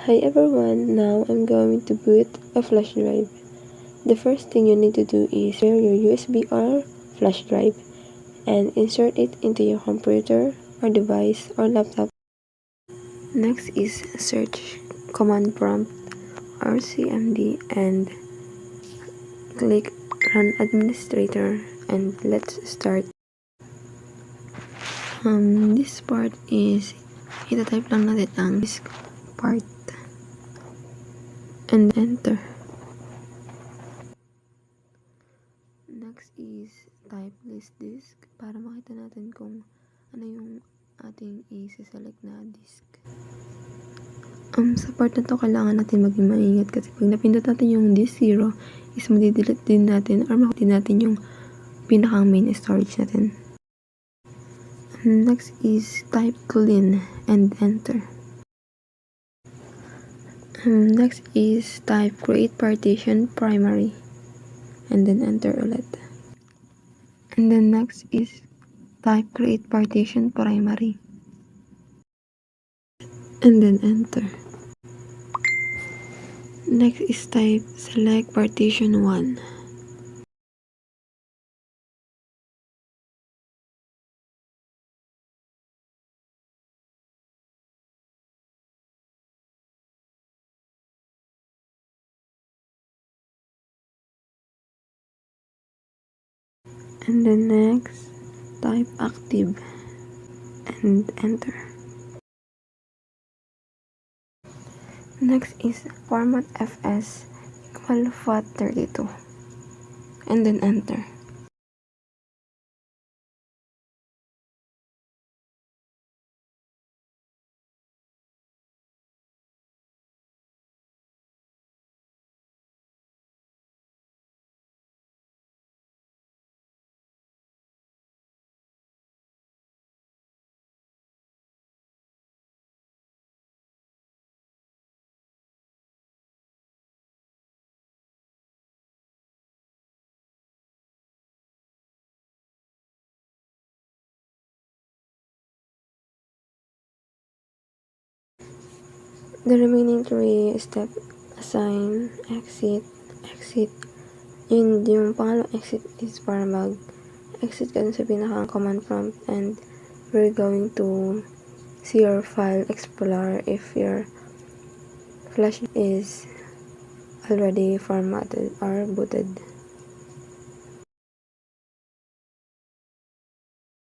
Hi everyone, now I'm going to boot a flash drive. The first thing you need to do is prepare your USB or flash drive and insert it into your computer or device or laptop. Next is search command prompt or CMD and click run administrator and let's start. This part is itatype lang natin ang disk part and enter. Next is type list disk para makita natin kung ano yung ating i-select na disk. Sa part na to, kailangan natin maging maingat kasi pag napindot natin yung disk 0 is madidelete din natin or makuha din natin yung pinakang main storage natin. Next is type clean and enter. Next is type create partition primary and then enter ulit. And then next is type create partition primary and then enter. Next is type select partition 1. And then next type active and enter. Next is format fs equal FAT32 and then enter. The remaining 3 step assign, exit, exit. Yung pangalawang exit is para mag-exit ka sa pinaka command prompt and we're going to see your file explorer if your flash is already formatted or booted.